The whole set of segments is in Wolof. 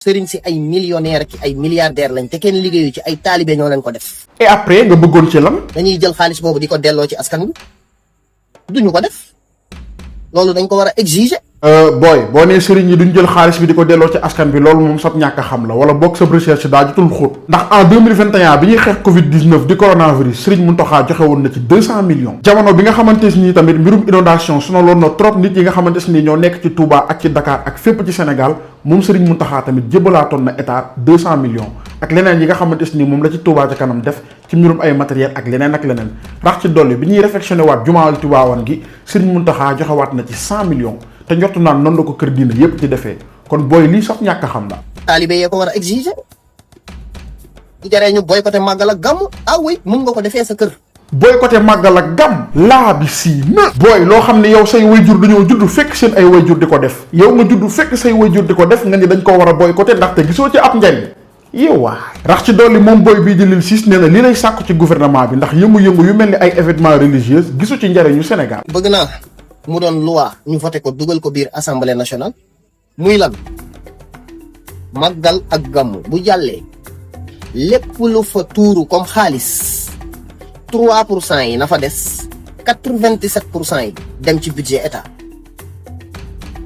sëriñ si ay millionnaire ki ay milliardaire lañ te kenn liggéeyu ci ay taalibe ñoo leen ko def. et après nga bëggoon ci lan. dañuy jël xaalis boobu di ko delloo ci askan wi duñu ko def loolu dañ ko war a exiger. boo nee sëriñ yi duñ jël xaalis bi di ko delloo ci askan bi loolu moom sab ñàkk a xam la wala boog sab recherche daa jotul xóot. ndax en 2021 bi ñuy xeex Covid 19 di coronavirus Serigne Mountakha joxe woon na ci 200 millions. jamono bi nga xamante ni tamit mbirum inondation sonaloon na trop nit yi nga xamante ni ñoo nekk ci Touba ak ci Dakar ak fépp ci Sénégal moom Serigne Mountakha tamit jébalaatoon na état 200 millions ak leneen yi nga xamante ni moom la ci Touba ca kanam def ci mbirum ay matériel ak leneen rax ci dolli bi ñuy réflexionné waat jumaal Tiwaawan gi Serigne Mountakha joxewaat na ci 100 millions. te njortu naan noonu la ko kër diina yépp di defee kon booy lii sax ñàkk a xam la. taalibe yee ko war a exiger bu jaree ñu boycotté màggal ak gàmm oui mun nga ko defee sa kër. boycotté màggal ak gàmm laa bi sii na. booy loo xam ne yow say wayjur dañoo judd fekk seen ay wayjur di ko def yow nga judd fekk say wayjur di ko def nga ni dañ ko war a boycotté ndaxte gisoo ci ab njariñ yow waa rax ci dolli moom booy bii di Lil Sis nee na li lay sàkku ci gouvernement bi ndax yëngu-yëngu yu mel ni ay événements religieux gisu ci njariñu Sénégal. bëgg naa mu doon loi ñu voté ko dugal ko biir assemblée nationale muy lan màggal ak gàmmu bu jàllee lépp lu fa tuuru comme xaalis 3% yi na fa des 97% yi dem ci budget état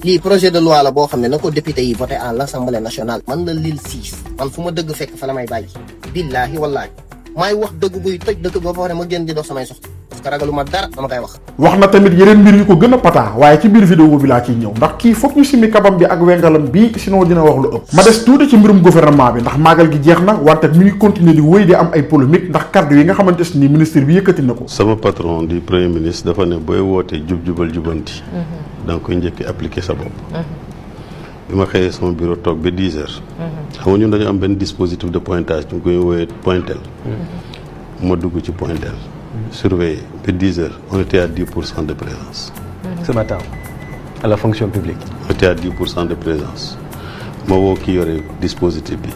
lii projet de loi la boo xam ne na ko député yi voté à l'assemblée nationale. man la Lil Sis man fu ma dëgg fekk fa la may bàyyi billaahi wallaahi maay wax dëgg buy toj dëkk ba pare ma gën di dox samay soxla parce que ragalu ma dara dama koy wax. wax na tamit yeneen mbir yu ko gën a pataa waaye ci biir vidéo bi laa ciy ñëw ndax kii foog ñu simi kabam bi ak wengalam bi sinon dina wax lu ëpp. ma des tuuti ci mbirum gouvernement bi ndax màggal gi jeex na wante mi ngi continuer di wéy di am ay polémique ndax kaddu yi nga xamante ni ministre bi yëkkati na ko. sama patron di premier ministre dafa ne booy wootee jubal jubanti. da nga koy njëkk appliquer sa bopp. bi ma xëyee sama bureau toog ba 10 heures. xam nga ñun dañu am benn dispositif de pointage ñu koy woowee pointel. ma dugg ci pointel. surveillé ba 10 heures on était à 10% de présence. ce matin à la fonction publique. on était à 10% de présence ma woo ki yore dispositif bi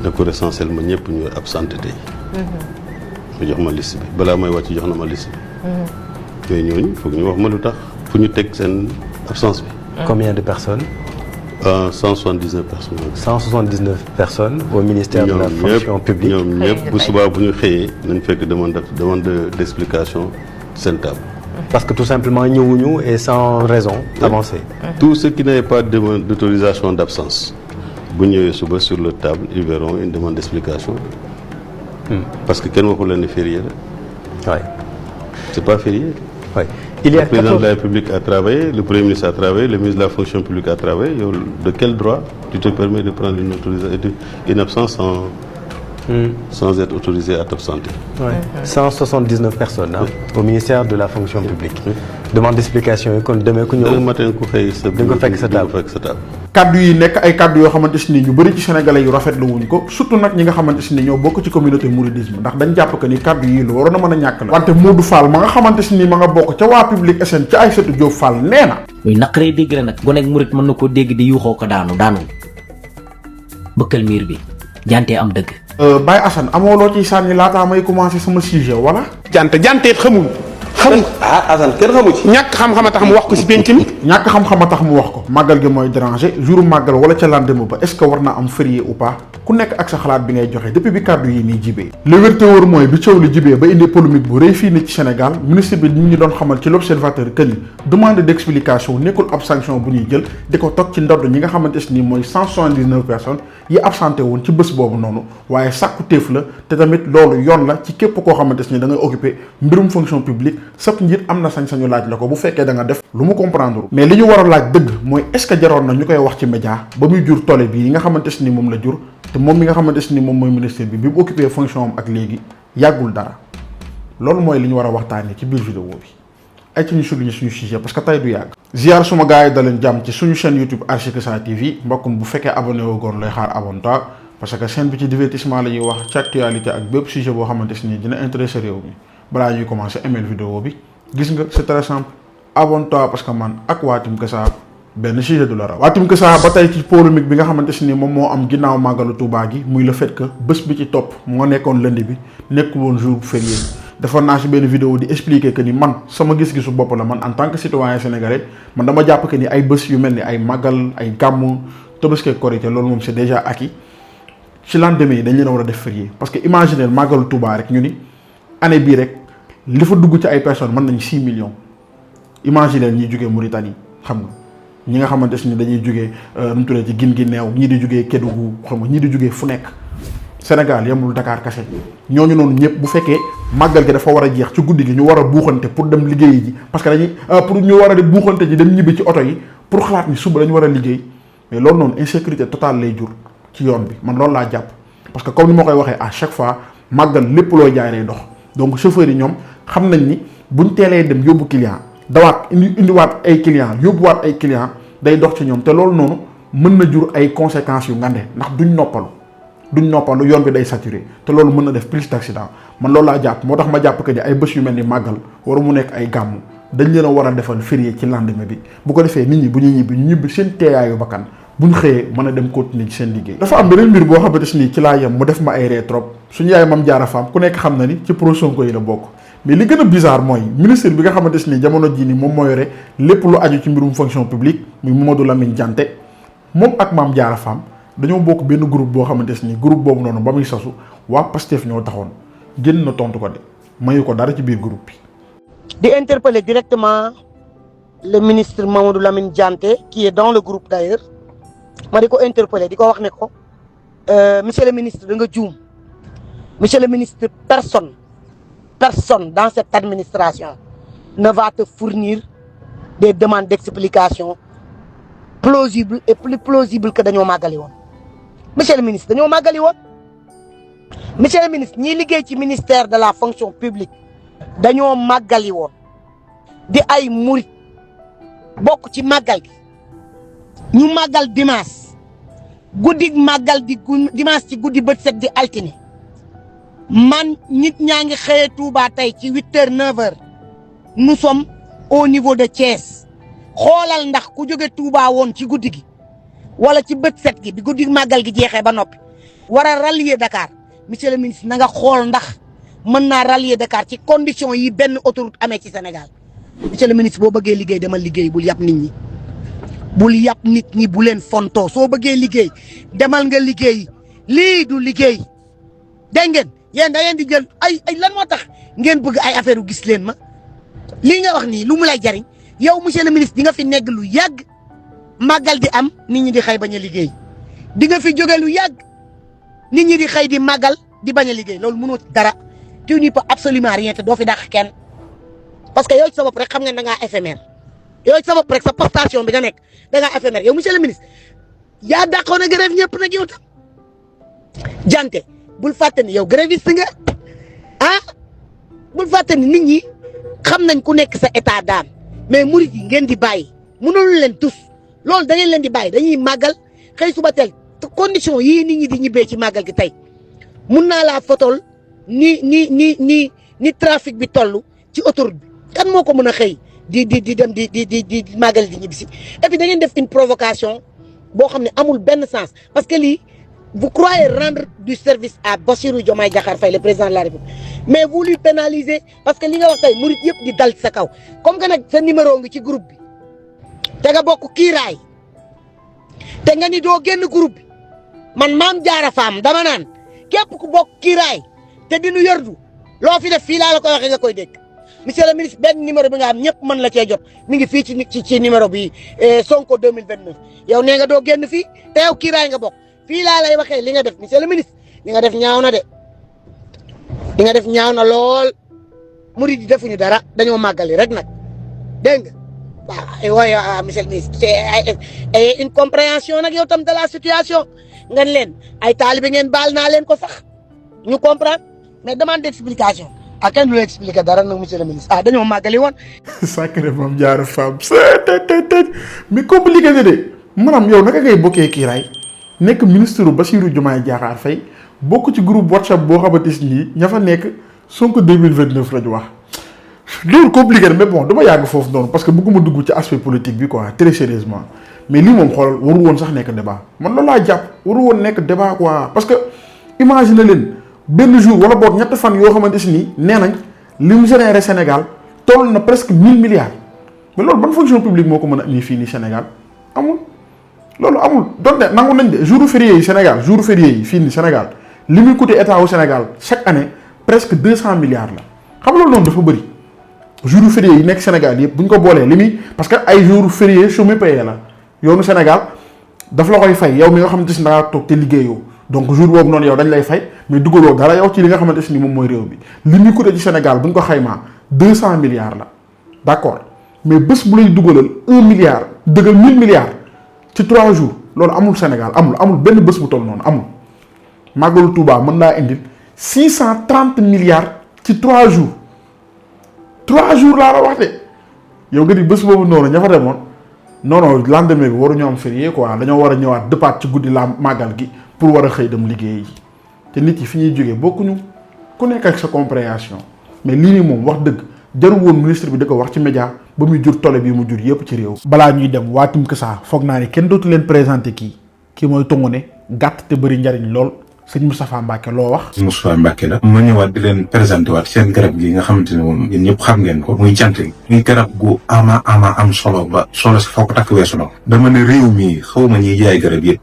da ko recensel ma ñëpp ñu absenté tey. mu jox ma liste bi balaa may wàcc jox na ma liste bi. mais ñooñu foog ñu wax ma lu tax fu ñu teg seen absence bi. combien de personnes. 179 personnes. 179 personnes au ministère de la fonction publique. ñoom ñëpp bu subaa bu ñu xëyee nañ fekk demande d'explication seen table. parce que tout simplement ñëwuñu et sans raison avancée. tout ce qui n'avait pas de demande d'autorisation d'absence bu ñëwee suba sur leur table ils verront une demande d'explication. parce que kenn waxu leen ne férié la. oui. c'est pas férié. oui. Il y a le président de la République a travaillé, le Premier ministre a travaillé, le ministre de la fonction publique a travaillé. De quel droit tu te permets de prendre une absence sans être autorisé à t'absenter? 179 personnes au ministère de la fonction publique. Demande d'explication kon demee ku ñëw matin ku xëy sa di nga ko fekk sa table. kaddu yi nekk ay kaddu yoo xamante ni ñu bëri ci sénégalais yu rafetlu wuñ ko surtout nag ñi nga xamante ni ñoo bokk ci communauté mouridisme ndax dañ jàpp que ni kaddu yi lu waroon a mën a ñàkk la. wante Modou Fall ma nga xamante ni ma nga bokk ca waa Public SN ca Aïssatou Diop Fall nee na. muy naqaree dégg la nag gone ak murit mën na koo dégg di yuuxoo ko daanu bëkkal miir bi jantee am dëgg. Baye Assane amoo loo ciy sànni laataa may commencer sama sujet wala. janteet xamul. Assane kenn xamu ci. ñàkk xam-xam a tax mu wax ko ci penc mi. ñàkk xam-xam a tax mu wax ko màggal gi mooy déranger jour màggal wala ca lendemain ba est-ce que war naa am férié ou pas ku nekk ak sa xalaat bi ngay joxe depuis bi kàddu yi nii jibee li wér te wóor mooy bi coow li jibee ba indi polémique bu rëy fii ni ci Sénégal ministre bi ñu doon xamal ci l'observateur que ni demande d'explication nekkul ab sanction bu ñuy jël di ko toog ci ndodd ñi nga xamante ni mooy 179 personnes yi absenté woon ci bés boobu noonu waaye sàkku téef la te tamit loolu yoon la ci képp koo xamante ni da ngay occupé mbirum fonction publique sab njiit am na sañ-sañu laaj la ko bu fekkee da nga def lu mu comprendre mais li ñu war a laaj dëgg mooy est-ce que jaroon na ñu koy wax ci média ba muy jur tolle bii yi nga xamante ni moom la jur te moom mi nga xamante ni moom mooy ministre bi mu occupé fonction am ak léegi yàggul dara loolu mooy li ñu war a waxtaanee ci biir vidéo bi ay ci ñu souligner suñu sujet parce que tey du yàgg. ziar suma gars yi da leen jàmm ci suñu chaîne YouTube Archikesa TV mbokkum bu fekkee abonné woo goon lay xaar abonnement parce que chaîne bi ci divertissement la ñuy wax ci actualité ak bépp sujet boo xamante ni dina intéressé réew mi balaa ñuy commencer email vidéo bi gis nga c'est très simple abonne-toi parce que man ak waa Team Kessa benn sujet du la raw. waa Team Kessa ba tey ci polémique bi nga xamante ni moom moo am ginnaaw màggalu Touba gi muy le fait que bés bi ci topp moo nekkoon lundi bi nekkul woon jour férié defoon naa si benn vidéo di expliquer que ni man sama gis-gisu bopp la man en tant que citoyen sénégalais man dama jàpp que ni ay bés yu mel ni ay màggal ay gàmmu Tabaski Korité loolu moom c'est déjà acquis ci lendemain yi dañ leen a war a def férié parce que imaginez màggalu Touba rek ñu ni année bii rek li fa dugg ci ay personnes mën nañ 6 millions imaginez ñi jógee Mauritanie xam nga ñi nga xamante ni dañuy jógee nu mu tuddee ci Guinguinéo ñii di jógee Kédougou xam nga ñii di jógee fu nekk Sénégal yemul Dakar kese ñooñu noonu ñëpp bu fekkee màggal gi dafa war a jeex ci guddi gi ñu war a buuxante pour dem liggéeyi ji parce que dañuy pour ñu war a di buuxante ji dem ñibbi ci oto yi pour xalaat ni suba dañu war a liggéey mais loolu noonu insécurité totale lay jur ci yoon bi man loolu laa jàpp parce que comme ni ma koy waxee à chaque fois màggal lépp looy jaay lay dox donc chauffeurs yi ñoom xam nañ ni buñ teelee dem yóbbu client dawaat indiwaat ay client yóbbuwaat ay client day dox ci ñoom te loolu noonu mën na jur ay conséquences yu ngande ndax duñ noppalu yoon bi day saturé te loolu mën na def plus d'accident man loolu laa jàpp moo tax ma jàpp que ni ay bés yu mel ni màggal waru mu nekk ay gàmmu dañ leen a war a defal férié ci lendemain bi bu ko defee nit ñi bu ñuy ñibbi seen teeyaayu bakkan bu ñu xëyee mën a dem continuer ci seen liggéey. dafa am beneen mbir boo xamante ni ci laa yem mu def ma ay ree trop suñu yaay Mame Diarra Fam ku nekk xam na ni ci pro Sonko yi la bokk mais li gën a bizarre mooy ministre bi nga xamante ni jamono jii ni moom moo yore lépp lu aju ci mbirum fonction publique muy Mamadou Lamine Diante moom ak Mame Diarra Fam dañoo bokk benn groupe boo xamante ni groupe boobu noonu ba muy sosu waa Pastef ñoo taxoon génn na tontu ko de mayu ko dara ci biir groupe bi. di interpeller directement le ministre Mamadou Lamine Diante qui est dans le groupe d'ailleurs ma di ko interpeller di ko wax ne ko monsieur le ministre da nga juum monsieur le ministre personne dans cette administration ne va te fournir des demandes d'explication plausibles et plus plausibles que dañoo màggali woon monsieur le ministre dañoo màggali woon monsieur le ministre ñiy liggéey ci ministère de la fonction publique dañoo màggali woon di ay murit bokk ci màggal gi ñu màggal dimanche guddi màggal di dimanche ci guddi bët set di altine man nit ñaa ngi xëyee Touba tey ci 8h 9h nous sommes au niveau de Thiès xoolal ndax ku jóge Touba woon ci guddi gi wala ci bët set gi bi guddi màggal gi jeexee ba noppi war a rallier Dakar monsieur le ministre na nga xool ndax mën naa rallier Dakar ci condition yi benn autoroute amee ci Sénégal monsieur le ministre boo bëggee liggéey demal liggéey bul yàpp nit ñi bul yàpp nit ñi bu leen fontoo soo bëggee liggéey demal nga liggéey lii du liggéey dégg ngeen yéen da ngeen di jël ay lan moo tax ngeen bëgg ay affaire gis leen ma lii nga wax nii lu mu lay jariñ yow monsieur le ministre di nga fi nekk lu yàgg màggal di am nit ñi di xëy bañ a liggéey di nga fi jóge lu yàgg nit ñi di xëy di màggal di bañ a liggéey loolu mënoo dara tu n'y peux absolument rien te doo fi dàq kenn parce que yow ci sa bopp rek xam nga da ngaa éphémère yow ci sa bopp rek sa postation bi nga nekk da ngaa éphémère yow monsieur le ministre yaa dàqoon a grève ñëpp nag yow tam Diante bul fàtte ni yow gréviste nga bul fàtte ni nit ñi xam nañ ku nekk sa état d'âme mais murid yi ngeen di bàyyi mënul leen tous loolu da ngeen leen di bàyyi dañuy màggal xëy suba teel condition yii nit ñi di ñibbee ci màggal gi tey mun naa laa fotol ni trafic bi toll ci autoroute bi kan moo ko mën a xëy di dem di màggal di ñibbisi et puis da ngeen def une provocation boo xam ne amul benn sens parce que lii vous croyez rendre du service à Bassirou Diomaye Diakhar Faye le président de la République mais vous lui pénalisez parce que li nga wax tey murit yëpp di dal sa kaw comme que nag sa numéro ngi ci groupe bi te nga bokk kiiraay te nga ni doo génn groupe bi man Mame Diarra Fam dama naan képp ku bokk kiiraay te dinu yordu loo fi def fii laa la koy waxee nga koy dégg monsieur le ministre benn numéro bi nga am ñëpp mën la cee jot mi ngi fii ci numéro bi Sonko 2029 yow nee nga doo génn fii te yow kiiraay nga bokk fii laa lay waxee li nga def monsieur le ministre li nga def ñaaw na de li nga def ñaaw na lool murid yi defuñu dara dañoo màggali rek nag dégg nga waaw waaye monsieur le ministre c'est une compréhension nag yow tam de la situation ngeen leen ay taalibe ngeen baal naa leen ko sax ñu comprendre mais demande d'explication kenn du la expliquer dara nag monsieur le ministre dañoo màggali woon. sacré Mame Diarra Fam mais compliqué na de maanaam yow naka ngay bokkee kiiraay nekk ministre Bassirou Diomaye Diakhar Faye bokk ci groupe WhatsApp boo xamante ni ña fa nekk Sonko 2029 la ñu wax loolu compliqué na mais bon dama yàgg foofu noonu parce que bëgguma dugg ci aspect politique bi quoi très sérieusement mais lii moom xoolal waru woon sax nekk débat man loolu laa jàpp waru woon nekk débat quoi parce que imagine leen benn jour wala boog ñetti fan yoo xamante ni nee nañ li mu généré Sénégal toll na presque 1000 milliards mais loolu ban fonction publique moo ko mën a indi fii nii Sénégal amul loolu amul donte nangu nañ de jour férié yi Sénégal jour férié yi fii nii Sénégal li muy coûté état au Sénégal chaque année presque 200 milliards la xam nga loolu noonu dafa bëri jour férié yi nekk Sénégal yëpp bu ñu ko boolee li muy parce que ay jour férié chômé payé la yoonu Sénégal daf la koy fay yow mi nga xamante si da ngaa toog te liggéeyoo donc jour boobu noonu yow dañ lay fay mais dugaloo dara yow ci li nga xamante ni moom mooy réew bi li muy coûté ci Sénégal bu ñu ko xaymaa 200 milliards la d'accord mais bés bu lay dugalal 1 milliard dëggal 1000 milliards ci 3 jours loolu amul Sénégal amul benn bés bu toll noonu amul màggalu Touba mën naa indil 630 milliards ci 3 jours 3 jours laa la wax de yow nga di bés boobu noonu ña fa demoon non lendemain bi waruñu am férié quoi dañoo war a ñëwaat dëppaat ci guddi la màggal gi pour war a xëy dem liggéey yi te nit yi fi ñuy jógee bokkuñu ku nekk ak sa compréhension mais lii nii moom wax dëgg jarul woon ministre bi da ko wax ci média ba muy jur tole bi mu jur yépp ci réew. balaa ñuy dem waa Timcasa foog naa ne kenn dootu leen présenté kii mooy Tongone gàtt te bëri njariñ lool sëñ Moustapha Mbacke loo wax. Moustapha Mbacke la ma ñëwaat di leen présenté waat seen garab gi nga xamante ne moom yéen ñëpp xam ngeen ko muy jant muy garab gu am solo ba solo si foo ko takk weesu na dama ne réew mi xaw ma ñuy jaay garab yëpp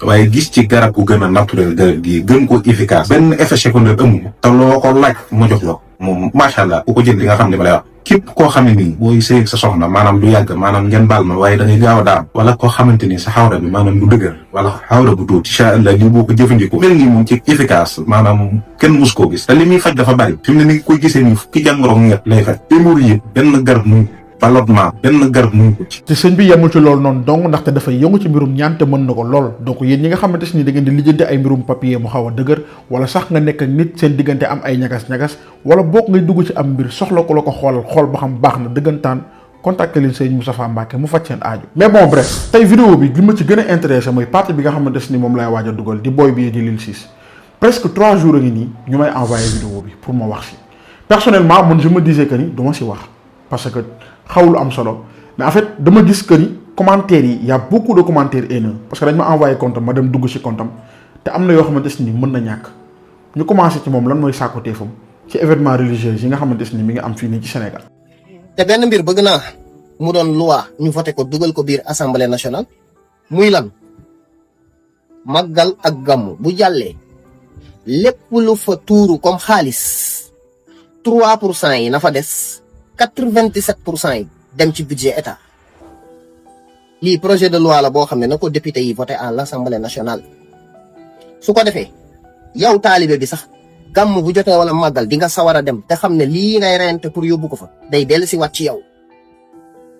waaye gis ci garab gu gën a naturel garab gi gën ko efficace benn effet secondaire amu te loo ko laaj ma jox la moom macha allah ku ko jël li nga xam ne ma lay wax képp koo xam ne nii booy sëy sa soxna maanaam du yàgg maanaam ngeen baal ma waaye da ngay gaaw a daam wala koo xamante ni sa xawra bi maanaam du dëgër wala xawra bu tuuti incha allah lii boo ko jëfandikoo mel nii moom ci efficace maanaam kenn mus koo gis te li muy faj dafa bari fi mu ne ni koy gisee nii fukki jàngoro ñett lay faj hémorroïde benn garab muy ballottement benn garab muy ko ci te sëñ bi yemul ci loolu noonu donc ndaxte dafay yëngu ci mbirum ñaan te mën na ko lool donc yéen ñi nga xamante ni da ngeen di lijjanti ay mbirum papier mu xaw a dëgër wala sax nga nekk ak nit seen diggante am ay ñagas-ñagas wala boog ngay dugg ci am mbir soxla ko la ko xool ba xam baax na dëggantaan contacter leen sëñ Moustapha Mbacke mu faj seen aaju. mais bon bref tey vidéo bi li ma ci gën a intéressé mooy partie bi nga xamante ni moom laay waaj a dugal di booy bi di Lil 6 presque 3 jours a ngi nii ñu may envoyé vidéo bi pour ma wax si personnellement man je me disais que ni du ma si wax parce que xawul am solo mais en fait dama gis que ni commentaires yi y a beaucoup de commentaires haineux parce que dañ ma envoyé compte am ma dem dugg ci compte am te am na yoo xamante ni mën na ñàkk ñu commencé ci moom lan mooy sàkkuteefam ci événement religieux yi nga xamante ni mi ngi am fii nii ci Sénégal. te benn mbir bëgg naa mu doon loi ñu voté ko dugal ko biir assemblée nationale muy lan màggal ak gàmmu bu jàllee lépp lu fa tuuru comme xaalis 3% yi na fa des. 97% yi dem ci budget état lii projet de loi la boo xam ne na ko député yi voté à l'Assemblée nationale su ko defee yow taalibe bi sax gàmm bu jotee wala màggal di nga sawar a dem te xam ne lii ngay reyante pour yóbbu ko fa day dellu si wat ci yow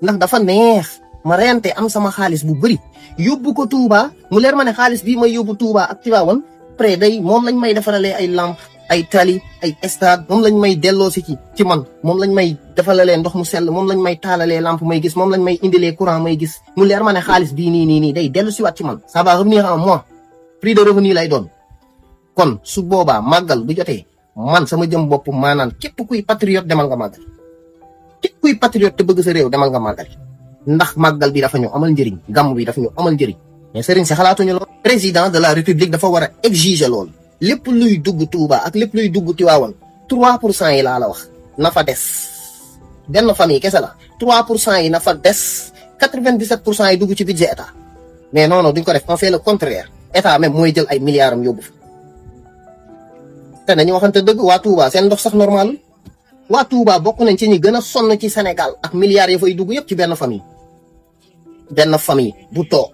ndax dafa neex ma reyante am sama xaalis bu bëri yóbbu ko Touba mu leer ma ne xaalis bii may yóbbu Touba ak Tivaouane près day moom lañ may defaralee ay lampe ay tali ay stade moom lañ may delloo si ci man moom lañ may defalalee ndox mu sell moom lañ may taalalee lampe may gis moom lañ may indilee courant may gis mu leer ma ne xaalis bii nii day dellu si waat ci man ça va revenir en moi prix de revenu lay doon kon su boobaa màggal bu jotee man sama jëm bopp maanaam képp kuy patriote demal nga màggal képp kuy patriote te bëgg sa réew demal nga màggal ndax màggal bi dafa ñu amal njëriñ gàmm bi dafa ñu amal njëriñ mais sëriñ si xalaatuñu lool président de la république dafa war a exiger lool lépp luy dugg Touba ak lépp luy dugg Tivaouane 3% yi laa la wax na fa des benn famille kese la 3% yi na fa des 97% yi dugg ci budget état mais non duñ ko def on fait le contraire état même mooy jël ay milliards am yóbbu fa te nañu waxante dëgg waa Touba seen ndox sax normal waa Touba bokk nañ ci ñi gën a sonn ci Sénégal ak milliards yi fay dugg yëpp ci benn famille bu toog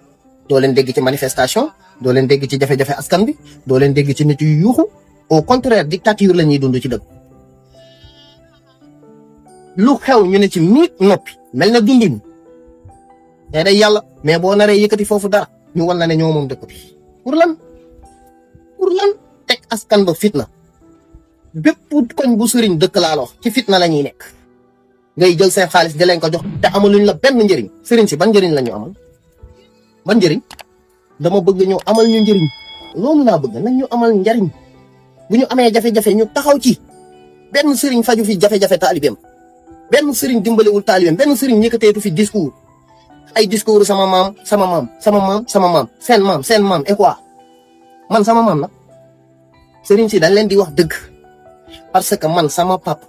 doo leen dégg ci manifestation doo leen dégg ci jafe-jafe askan bi doo leen dégg ci nit yu yuuxu au contraire dictature la ñuy dund ci dëgg lu xew ñu ne ci miit noppi mel na dundin te day yàlla mais boo naree yëkkati foofu dara ñu wan la ne ñoo moom dëkk bi pour lan teg askan ba fitna bépp koñ bu sëriñ dëkk laa la wax ci fitna la ñuy nekk ngay jël seen xaalis di leen ko jox te amaluñ la benn njëriñ sëriñ si ban njëriñ la ñu amal ban njëriñ dama bëgg ñu amal ñu njëriñ loolu laa bëgg nañ ñu amal njariñ bu ñu amee jafe-jafe ñu taxaw ci benn sëriñ faju fi jafe-jafe taalibeem benn sëriñ dimbalewul taalibeem benn sëriñ ñëkkateetu fi discours ay discours sama maam seen maam et quoi man sama maam nag sëriñ si dañ leen di wax dëgg parce que man sama papa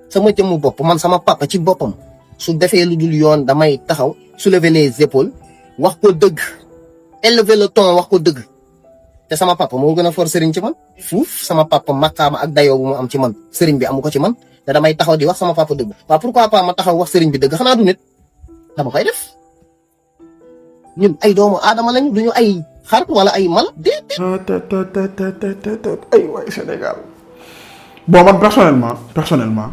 sama jëmmu bopp man sama papa ci boppam su defee lu dul yoon damay taxaw soulever les épaules wax ko dëgg élever le ton wax ko dëgg te sama papa moo gën a for sëriñ ci man fuuf sama papa maqaama ak dayoo bu mu am ci man sëriñ bi amu ko ci man te damay taxaw di wax sama papa dëgg waaw pourquoi pas ma taxaw wax sëriñ bi dëgg xanaa du nit dama koy def ñun ay doomu aadama lañu duñu ay xar wala ay mala déedéet. ay waay Sénégal bon man personnellement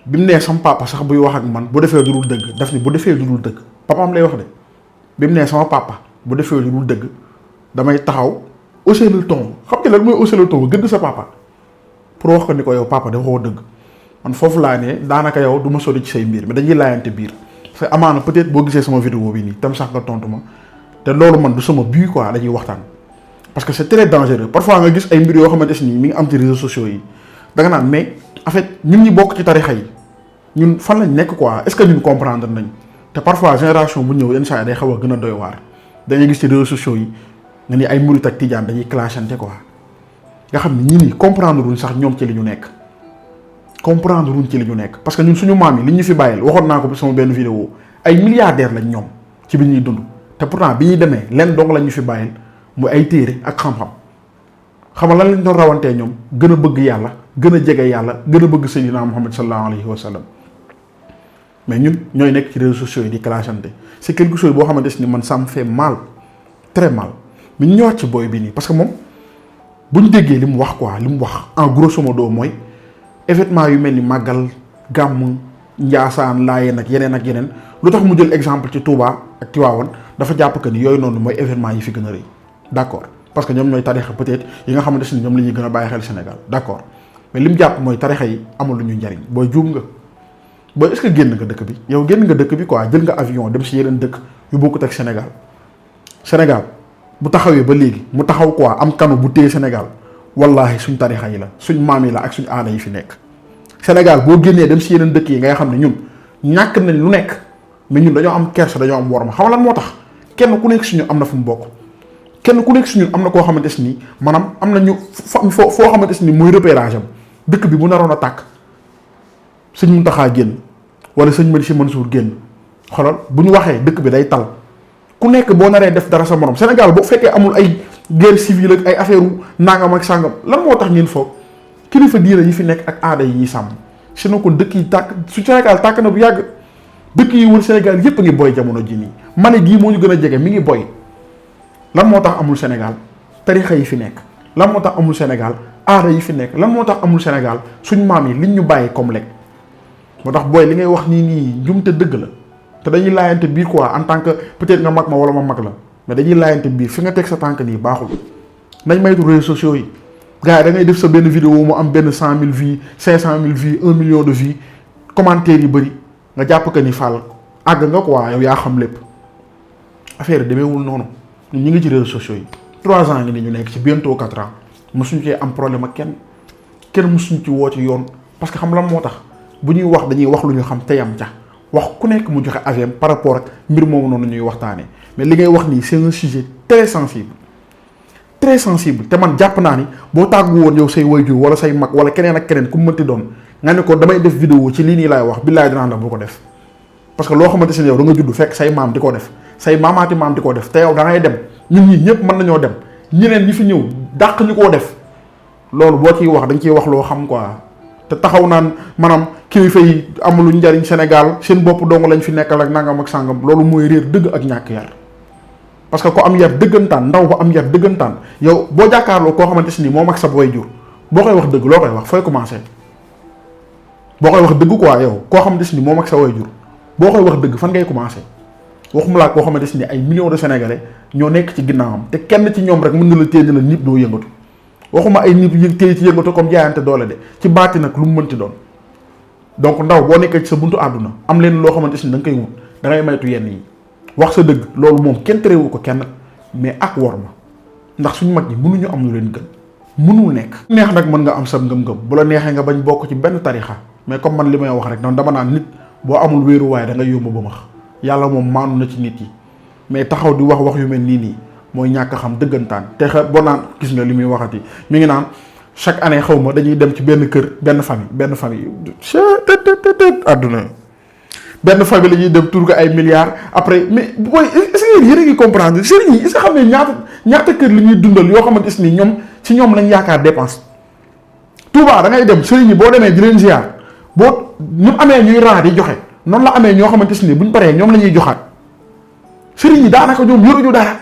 bi mu nee sama papa sax buy wax ak man bu defee lu dul dëgg daf ni bu defee lu dul dëgg papaam lay wax de bi mu nee sama papa bu defee lu dul dëgg damay taxaw hausser le ton xam nga lan mooy hausser le ton gëdd sa papa pour wax ko ni ko yow papa dafa waxoo dëgg man foofu laa ne daanaka yow du ma sori ci say mbir mais dañuy laayante biir parce que amaana peut-être boo gisee sama vidéo bi nii tam sax nga tontu ma te loolu man du sama but quoi dañuy waxtaan parce que c'est très dangereux parfois nga gis ay mbir yoo xamante ni mi ngi am ci réseaux sociaux yi da nga naan mais en fait ñun ñi bokk ci tarixa yi ñun fan lañ nekk quoi est-ce que ñun comprendre nañ te parfois génération bu ñëw yenn saa yi day xaw a gën a doy waar dañuy gis ci réseaux sociaux yi nga ni ay murit ak tijaan dañuy clashante quoi nga xam ne ñii nii comprendre wuñ sax ñoom ci li ñu nekk comprendre wuñ ci li ñu nekk parce que ñun suñu maam yi li ñu fi bàyyil waxoon naa ko sama benn vidéo ay milliardaires lañ ñoom ci bi ñuy dund te pourtant bi ñuy demee lenn dong lañ ñu fi bàyyil muy ay téere ak xam-xam xam nga lan lañ doon rawantee ñoom gën a bëgg yàlla gën a jege yàlla gën a bëgg Seydina Muhammad sallallahu alayhi wa sallam mais ñun ñooy nekk ci réseaux sociaux yi di clashante c'est quelque chose boo xamante ni man ça me fait mal très mal mais ñu ñëwaat ci booy bi nii parce que moom bu ñu déggee li mu wax quoi li mu wax en grosso modo mooy événement yu mel ni màggal gàmm njaasaan laayeen ak yeneen lu tax mu jël exemple ci Touba ak Tivaouane dafa jàpp que ni yooyu noonu mooy événement yi fi gën a rëy d'accord parce que ñoom ñooy tarixa peut-être yi nga xamante ni ñoom la ñuy gën a bàyyi xel Sénégal d'accord mais li mu jàpp mooy tarixa yi amul lu ñu njariñ booy juum nga booy est-ce que génn nga dëkk bi yow génn nga dëkk bi quoi jël nga avion dem si yeneen dëkk yu bokkut ak Sénégal bu taxawee ba léegi mu taxaw quoi am kanu bu téye Sénégal wallahi suñ tarixa yi la suñ maam yi la ak suñ aada yi fi nekk Sénégal boo génnee dem si yeneen dëkk yi ngay xam ne ñun ñàkk nañ lu nekk mais ñun dañoo am kersa dañoo am worma xam lan moo tax kenn ku nekk suñu am na fu mu bokk kenn ku nekk suñu am na koo xamante ni maanaam am na ñu foo xamante ni mooy repérage am dëkk bi bu naroon a tàkk sëñ Mountakha génn wala sëñ Madi Si Mansour génn xoolal bu ñu waxee dëkk bi day tal ku nekk boo naree def dara sa morom Sénégal boo fekkee amul ay guerre civile ak ay affaire nangam ak sàngam lan moo tax ngeen foog kilifa diina yi fi nekk ak aada yi ñuy sàmm sinon kon dëkk yi tàkk su Sénégal tàkk na bu yàgg dëkk yi wër Sénégal yépp a ngi boy jamono ji nii Mali gii moo ñu gën a jege mi ngi boy lan moo tax amul Sénégal tarixa yi fi nekk lan moo tax amul Sénégal aada yi fi nekk lan moo tax amul Sénégal suñ maam yi liñ ñu bàyyi comme lekk moo tax booy li ngay wax nii njumte dëgg la te dañuy laayante biir quoi en tant que peut-être nga mag ma wala ma mag la mais dañuy laayante biir fi nga teg sa tànk nii baaxul nañ maytu réseaux sociaux yi gars yi da ngay def sa benn vidéo mu am benn 100 000 vues 500 000 vues 1 million de vues commentaires yi bëri nga jàpp que ni Fall àgg nga quoi yow yaa xam lépp affaire yi demeewul noonu ñun ñu ngi ci réseaux sociaux yi 3 ans ngi ni ñu nekk ci bientôt 4 ans mosuñ cee am problème ak kenn mosuñ ci woo ci yoon parce que xam lan moo tax bu ñuy wax dañuy wax lu ñu xam te yam ca wax ku nekk mu joxe avis par rapport ak mbir moomu noonu ñuy waxtaanee mais li ngay wax nii c'est un sujet très sensible te man jàpp naa ni boo tàggu woon yow say waajur wala say mag wala keneen ak keneen ku mu mënti doon nga ne ko damay def vidéo ci lii nii laay wax billaay dinaa la bu ko def parce que loo xamante ne yow da nga judd fekk say maam di ko def say maamaati maam di ko def te yow da ngay dem ñun ñii ñëpp mën nañoo dem ñeneen ñi fi ñëw dàq ñu koo def loolu boo ciy wax dañ ciy wax loo xam quoi te taxaw naan maanaam kilifa yi amulu njariñ Sénégal seen bopp dong lañ fi nekkal ak nangam ak sàngam loolu mooy réer dëgg ak ñàkk yar parce que ko am yar dëggantaan ndaw ko am yar dëggantaan yow boo jàkkaarloo koo xamante si ni moom ak sa boy jur boo koy wax dëgg loo koy wax fooy commencer boo koy wax dëgg quoi yow koo xamante si ni moom ak sa way jur boo koy wax dëgg fan ngay commencer waxuma laa koo xamante si ni ay millions de sénégalais ñoo nekk ci ginnaawam te kenn ci ñoom rek mën na la téye la nit doo yëngatu waxuma ay nit yi téye ci yëngatu comme jaayante doole de ci baati nag lu mu mënti doon donc ndaw boo nekkee ci sa buntu àdduna am leen loo xamante si ni da nga koy wut da ngay maytu yenn yi wax sa dëgg loolu moom kenn terewu ko kenn mais ak war ma ndax suñu mag ñi mënuñu am lu leen gën mënul nekk. neex nag mën nga am sa ngëm-ngëm bu la neexee nga bañ bokk ci benn tarixa mais comme man li may wax rek noonu dama naan nit boo amul wéeruwaay da nga yóbbu ba max yàlla moom maanu na ci nit yi mais taxaw di wax yu mel nii mooy ñàkk a xam dëggantaan te boo naan gis nga li muy waxati mi ngi naan chaque année xaw ma dañuy dem ci benn kër benn famille àdduna benn famille la ñuy dem tur ko ay milliards après mais booy est-ce que yéen a ngi comprendre sëriñ yi est-ce que xam ne ñaata kër la ñuy dundal yoo xamante ni ñoom ci ñoom lañ yaakaar dépense. Touba da ngay dem sëriñ yi boo demee di leen ziar boo ñu amee ñuy ran di joxe noonu la amee ñoo xamante ni buñ paree ñoom la ñuy joxaat sëriñ yi daanaka ñoom yoruñu dara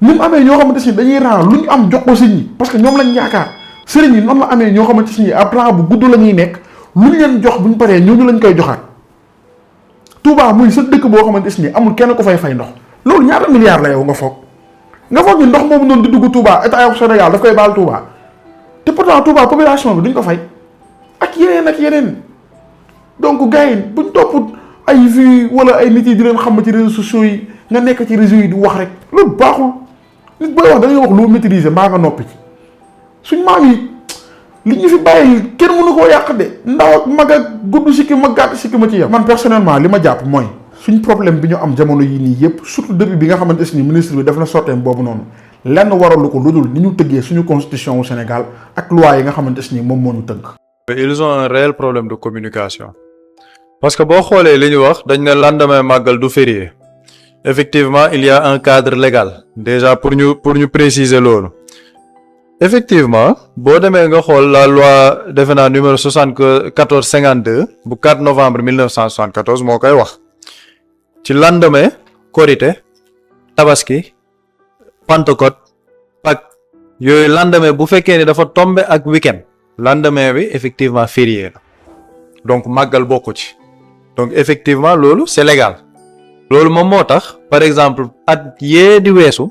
ni mu amee ñoo xamante ni dañuy ran lu ñu am jox ko sëriñ yi parce que ñoom lañ yaakaar sëriñ yi noonu la amee ñoo xamante ni ab plan bu gudd la ñuy nekk lu ñu leen jox buñ paree ñooñu lañ koy joxaat Touba muy sa dëkk boo xamante ni amul kenn ko fay ndox loolu ñaata milliards la yow nga foog ni ndox moomu noonu di dugg Touba état yu Sénégal daf koy baal Touba te pourtant Touba population bi duñ ko fay ak yeneen donc gars yi buñ topp ay vues wala ay nit yi di leen xam ci réseaux sociaux yi nga nekk ci réseaux yi di wax rek loolu baaxul nit booy wax da ngay wax loo maîtriser mbaa nga noppi ci suñ maam yi li ñu fi bàyyi kenn mënu koo yàq de ndaw ak mag ak gudd sikki ma gàtt sikki ma ci yem. man personnellement li ma jàpp mooy suñ problème bi ñu am jamono yi nii yëpp surtout depuis bi nga xamante ni ministre bi def na sorteem boobu noonu lenn waralu ko lu dul ni ñu tëggee suñu constitution wu Sénégal ak loi yi nga xamante ni moom moo ñu tënk. Ils ont un réel problème de communication parce que boo xoolee li ñu wax dañ ne lendemain màggal du férié effectivement il y a un cadre légal déjà pour ñu préciser loolu. Effectivement boo demee nga xool la loi defe naa numéro 7452 bu 4 novembre 1974 moo koy wax ci lendemain Korité Tabaski Pentecôte Pâques yooyu lendemain bu fekkee ni dafa tombé ak week-end lendemain bi effectivement férié la donc màggal bokku ci donc effectivement loolu c'est légal loolu moom moo tax par exemple at yee di weesu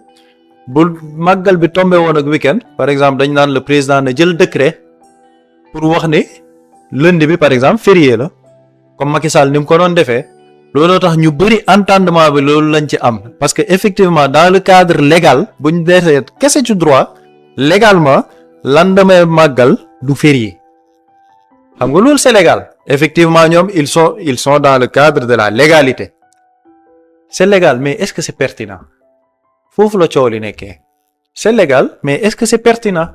bu màggal bi tombé woon ak week-end par exemple dañ naan le président na jël décret pour wax ni lundi bi par exemple férié la comme Macky Sall ni mu ko doon defee looloo tax ñu bëri entendement bi loolu lañ ci am parce que effectivement dans le cadre légal bu ñu defee kese ci droit légalement lendemain màggal du férié xam nga loolu c'est légal effectivement ñoom ils sont dans le cadre de la légalité c'est légal mais est-ce que c'est pertinent foofu la coow li nekkee c'est légal mais est-ce que c'est pertinent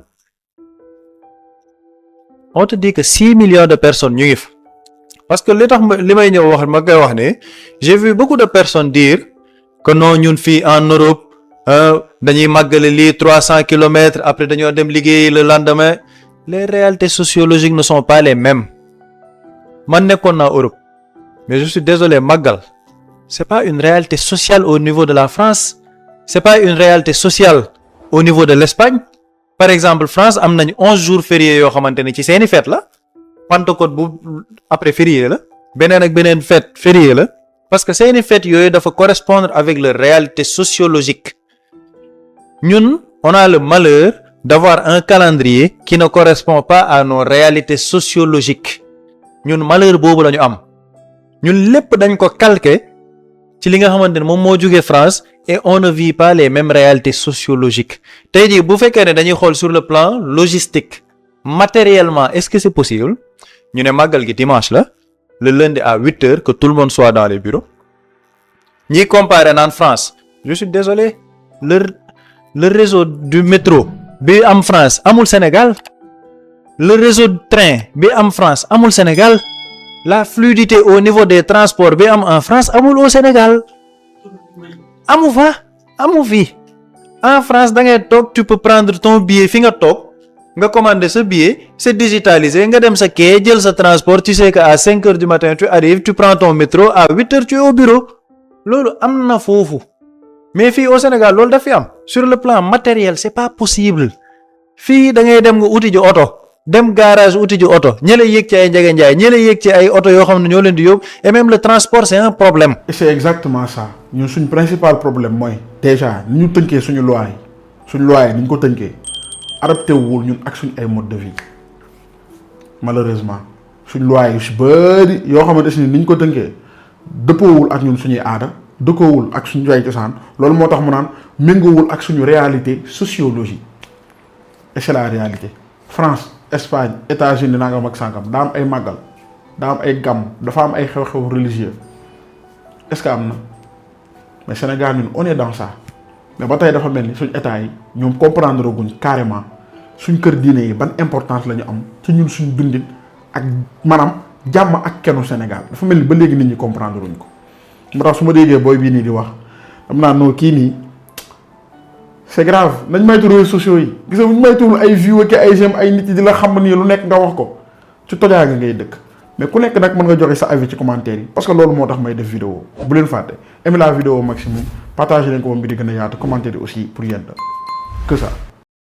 on te dit que 6 millions de personnes ñu ngi fa parce que li tax li may ñëw wax ma koy wax ne j'ai vu beaucoup de personnes dire que non ñun fii en Europe dañuy màggale lii 300 kilomètres après dañoo dem liggéeyi le lendemain les réalités sociologiques ne sont pas les mêmes man nekkoon naa Europe mais je suis désolé màggal c'est pas une réalité sociale au niveau de la France c'est pas une réalité sociale au niveau de l'Espagne par exemple France am nañ 11 jours fériés yoo xamante ne ci seeni fête la Pentecôte bu après férié la beneen ak beneen fête férié la parce que seeni fête yooyu dafa correspondre avec leur réalité sociologique ñun on a le malheur d'avoir un calendrier qui ne correspond pas à nos réalités sociologiques ñun malheur boobu la ñu am ñun lépp dañ ko calquer ci li nga xamante ne moom moo jógee France et on ne vit pas les mêmes réalités sociologiques tey jii bu fekkee ne dañuy xool sur le plan logistique matériellement est-ce que c'est possible ñu ne màggal gi dimanche la le lundi à 8 heures que tout le monde soit dans les bureaux ñiy comparer naan France je suis désolé le réseau du métro bi am France amul Sénégal le réseau de train bi am France amul Sénégal la fluidité au niveau des transports bi am en France amul au Sénégal amu fa amu fi en France da ngay toog tu peux prendre ton billet fi nga toog nga commander sa billet c'est digitalisé nga dem sa quai jël sa transport tu sais que à 5 heures du matin tu arrives tu prends ton métro à 8 heures tu es au bureau loolu am na foofu mais fii au Sénégal loolu daf fi am sur le plan matériel c'est pas possible fii da ngay dem nga uti ji oto dem garage uti ji oto ñële yéeg ci ay njege njaay ñële yéeg ci ay oto yoo xam ne ñoo leen di yóbbu et même le transport c'est un problème. et c'est exactement ça ñun suñ principal problème mooy déjà ni ñu tënkee suñu loi yi ni ñu ko tënkee adapté wul ñun ak suñ ay mode de vie malheureusement suñ loi yu si bëri yoo xamante ni ñu ko tënkee dëppoowul ak ñun suñuy aada dëppoowul ak suñu ay cosaan loolu moo tax mu naan méngoowul ak suñu réalité sociologie et c'est la réalité France. Espagne États-Unis nangam ak sàngam daa am ay màggal daa am ay gàmm dafa am ay xew-xew religieux est-ce que am na mais Sénégal ñun on est dans ça mais ba tey dafa mel ni suñ état yi ñoom comprendre guñ carrément suñ kër diine yi ban importance la ñu am ci ñun suñ dundin ak maanaam jàmm ak kenu Sénégal dafa mel ni ba léegi nit ñi comprendre luñ ko moo tax su ma déggee booy bii nii di wax xam naa non kii nii c'est grave nañ maytu réseaux sociaux yi gis nga bu ñu maytuwul ay vues ak ay j'aime ay nit yi di la xam nii lu nekk nga wax ko ci tojaa nga ngay dëkk mais ku nekk nag mën nga joxe sa avis ci commentaire yi parce que loolu moo tax may def vidéo bu leen fàtte aimer la vidéo au maximum partager leen ko ba mbir di gën a yaatu commentaire yi aussi pour yéen que ça